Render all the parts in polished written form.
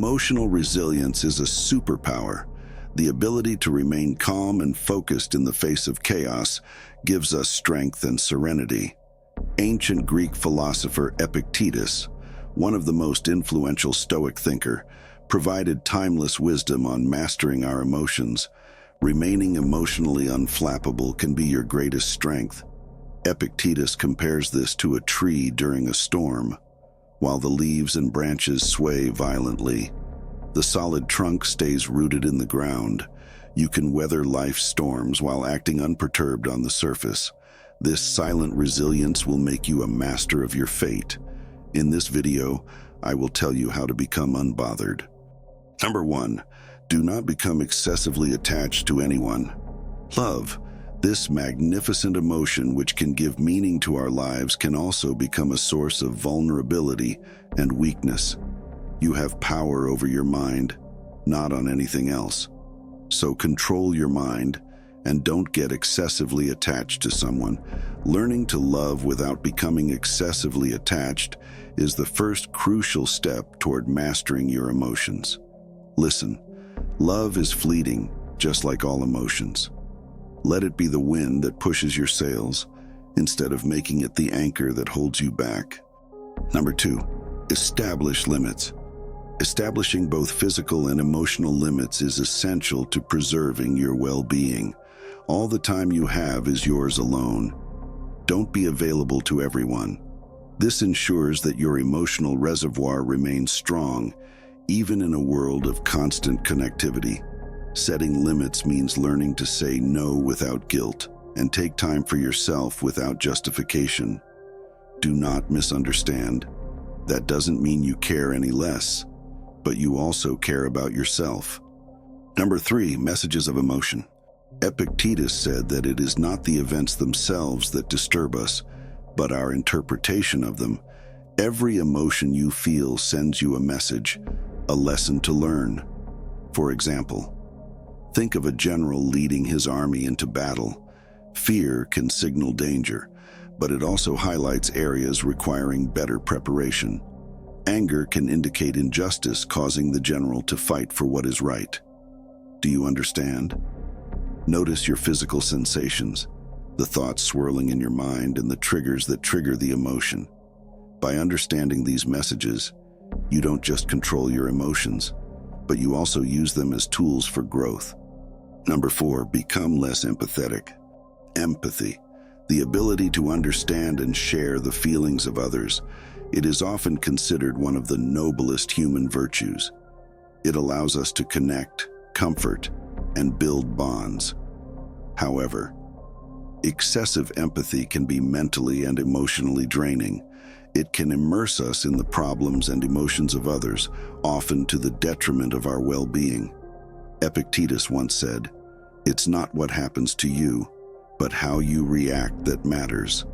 Emotional resilience is a superpower. The ability to remain calm and focused in the face of chaos gives us strength and serenity. Ancient Greek philosopher Epictetus, one of the most influential Stoic thinker, provided timeless wisdom on mastering our emotions. Remaining emotionally unflappable can be your greatest strength. Epictetus compares this to a tree during a storm. While the leaves and branches sway violently, the solid trunk stays rooted in the ground. You can weather life's storms while acting unperturbed on the surface. This silent resilience will make you a master of your fate. In this video, I will tell you how to become unbothered. Number 1. Do not become excessively attached to anyone. Love, this magnificent emotion which can give meaning to our lives, can also become a source of vulnerability and weakness. You have power over your mind, not on anything else. So control your mind and don't get excessively attached to someone. Learning to love without becoming excessively attached is the first crucial step toward mastering your emotions. Listen, love is fleeting, just like all emotions. Let it be the wind that pushes your sails, instead of making it the anchor that holds you back. Number 2, establish limits. Establishing both physical and emotional limits is essential to preserving your well-being. All the time you have is yours alone. Don't be available to everyone. This ensures that your emotional reservoir remains strong, even in a world of constant connectivity. Setting limits means learning to say no without guilt and take time for yourself without justification. Do not misunderstand. That doesn't mean you care any less, but you also care about yourself. Number 3, messages of emotion. Epictetus said that it is not the events themselves that disturb us, but our interpretation of them. Every emotion you feel sends you a message, a lesson to learn. For example, think of a general leading his army into battle. Fear can signal danger, but it also highlights areas requiring better preparation. Anger can indicate injustice, causing the general to fight for what is right. Do you understand? Notice your physical sensations, the thoughts swirling in your mind, and the triggers that trigger the emotion. By understanding these messages, you don't just control your emotions, but you also use them as tools for growth. Number 4, become less empathetic. Empathy, the ability to understand and share the feelings of others. It is often considered one of the noblest human virtues. It allows us to connect, comfort, and build bonds. However, excessive empathy can be mentally and emotionally draining. It can immerse us in the problems and emotions of others, often to the detriment of our well-being. Epictetus once said, "It's not what happens to you, but how you react that matters."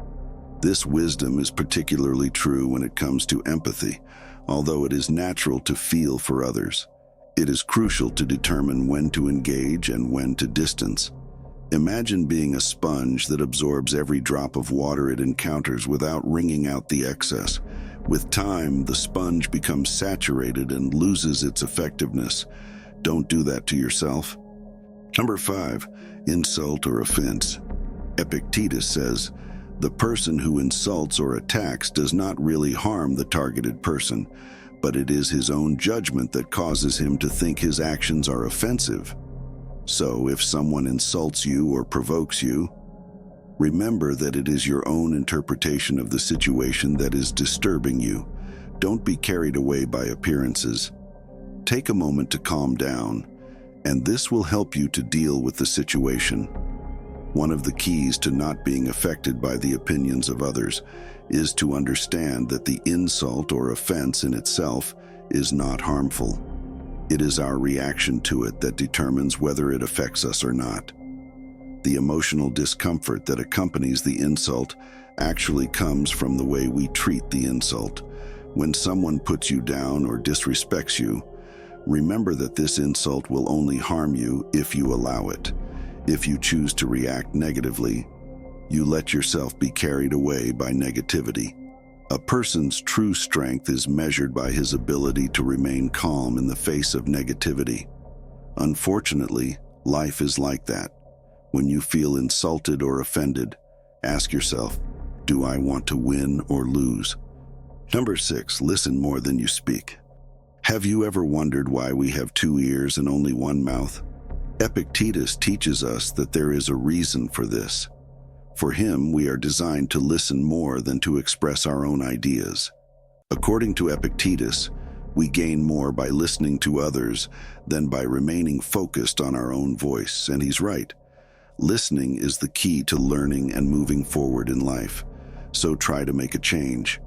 This wisdom is particularly true when it comes to empathy. Although it is natural to feel for others, it is crucial to determine when to engage and when to distance. Imagine being a sponge that absorbs every drop of water it encounters without wringing out the excess. With time, the sponge becomes saturated and loses its effectiveness. Don't do that to yourself. Number 5, insult or offense. Epictetus says, "The person who insults or attacks does not really harm the targeted person, but it is his own judgment that causes him to think his actions are offensive." So if someone insults you or provokes you, remember that it is your own interpretation of the situation that is disturbing you. Don't be carried away by appearances. Take a moment to calm down, and this will help you to deal with the situation. One of the keys to not being affected by the opinions of others is to understand that the insult or offense in itself is not harmful. It is our reaction to it that determines whether it affects us or not. The emotional discomfort that accompanies the insult actually comes from the way we treat the insult. When someone puts you down or disrespects you, remember that this insult will only harm you if you allow it. If you choose to react negatively, you let yourself be carried away by negativity. A person's true strength is measured by his ability to remain calm in the face of negativity. Unfortunately, life is like that. When you feel insulted or offended, ask yourself, do I want to win or lose? Number 6, listen more than you speak. Have you ever wondered why we have 2 ears and only 1 mouth? Epictetus teaches us that there is a reason for this. For him, we are designed to listen more than to express our own ideas. According to Epictetus, we gain more by listening to others than by remaining focused on our own voice, and he's right. Listening is the key to learning and moving forward in life, so try to make a change.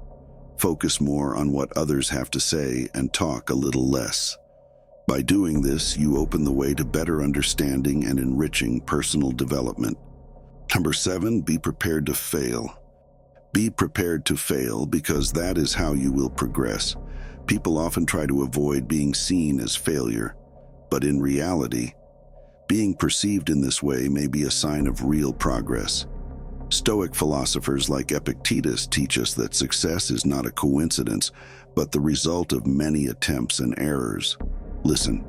Focus more on what others have to say and talk a little less. By doing this, you open the way to better understanding and enriching personal development. Number 7, be prepared to fail. Be prepared to fail because that is how you will progress. People often try to avoid being seen as failure, but in reality, being perceived in this way may be a sign of real progress. Stoic philosophers like Epictetus teach us that success is not a coincidence, but the result of many attempts and errors. Listen,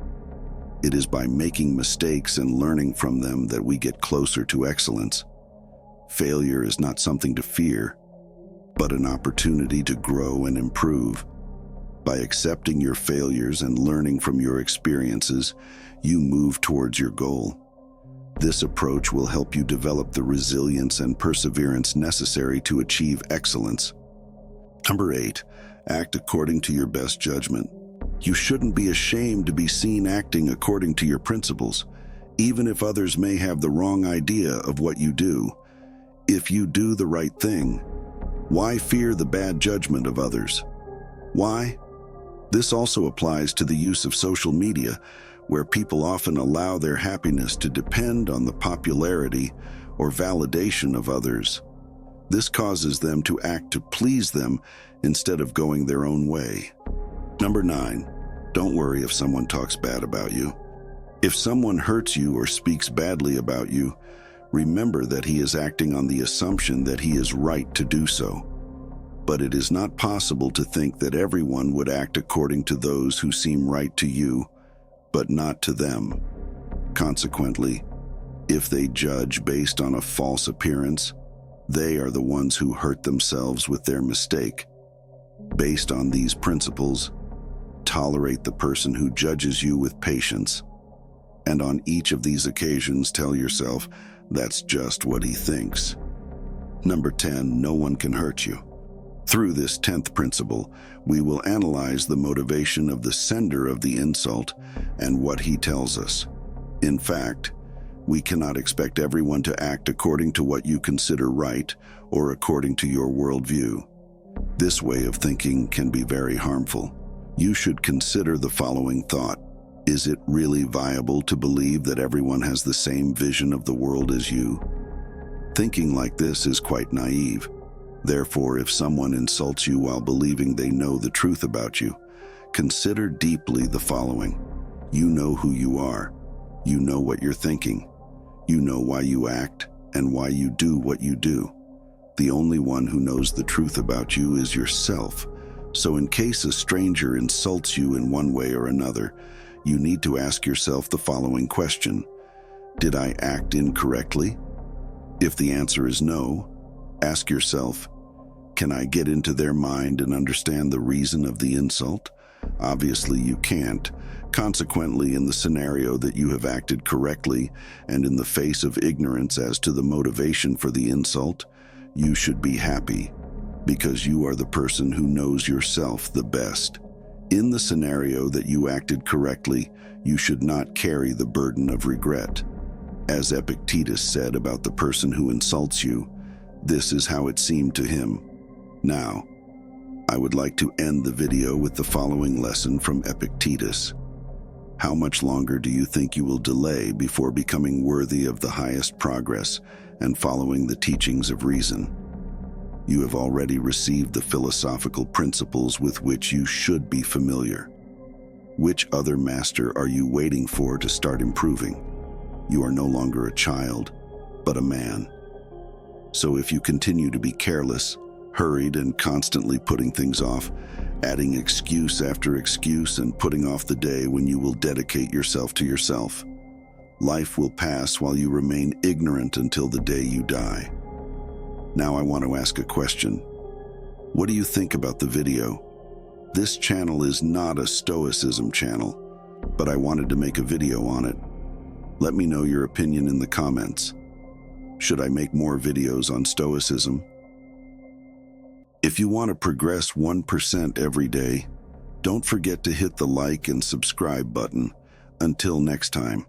it is by making mistakes and learning from them that we get closer to excellence. Failure is not something to fear, but an opportunity to grow and improve. By accepting your failures and learning from your experiences, you move towards your goal. This approach will help you develop the resilience and perseverance necessary to achieve excellence. Number 8, act according to your best judgment. You shouldn't be ashamed to be seen acting according to your principles, even if others may have the wrong idea of what you do. If you do the right thing, why fear the bad judgment of others? Why? This also applies to the use of social media, where people often allow their happiness to depend on the popularity or validation of others. This causes them to act to please them instead of going their own way. Number 9, don't worry if someone talks bad about you. If someone hurts you or speaks badly about you, remember that he is acting on the assumption that he is right to do so. But it is not possible to think that everyone would act according to those who seem right to you, but not to them. Consequently, if they judge based on a false appearance, they are the ones who hurt themselves with their mistake. Based on these principles, tolerate the person who judges you with patience. And on each of these occasions, tell yourself, that's just what he thinks. Number 10, no one can hurt you. Through this 10th principle, we will analyze the motivation of the sender of the insult and what he tells us. In fact, we cannot expect everyone to act according to what you consider right or according to your worldview. This way of thinking can be very harmful. You should consider the following thought. Is it really viable to believe that everyone has the same vision of the world as you? Thinking like this is quite naive. Therefore, if someone insults you while believing they know the truth about you, consider deeply the following. You know who you are. You know what you're thinking. You know why you act and why you do what you do. The only one who knows the truth about you is yourself. So in case a stranger insults you in one way or another, you need to ask yourself the following question. Did I act incorrectly? If the answer is no, ask yourself, can I get into their mind and understand the reason of the insult? Obviously you can't. Consequently, in the scenario that you have acted correctly and in the face of ignorance as to the motivation for the insult, you should be happy because you are the person who knows yourself the best. In the scenario that you acted correctly, you should not carry the burden of regret. As Epictetus said about the person who insults you, this is how it seemed to him. Now, I would like to end the video with the following lesson from Epictetus. How much longer do you think you will delay before becoming worthy of the highest progress and following the teachings of reason? You have already received the philosophical principles with which you should be familiar. Which other master are you waiting for to start improving? You are no longer a child, but a man. So if you continue to be careless, hurried and constantly putting things off, adding excuse after excuse and putting off the day when you will dedicate yourself to yourself. Life will pass while you remain ignorant until the day you die. Now I want to ask a question. What do you think about the video? This channel is not a Stoicism channel, but I wanted to make a video on it. Let me know your opinion in the comments. Should I make more videos on Stoicism? If you want to progress 1% every day, don't forget to hit the like and subscribe button. Until next time.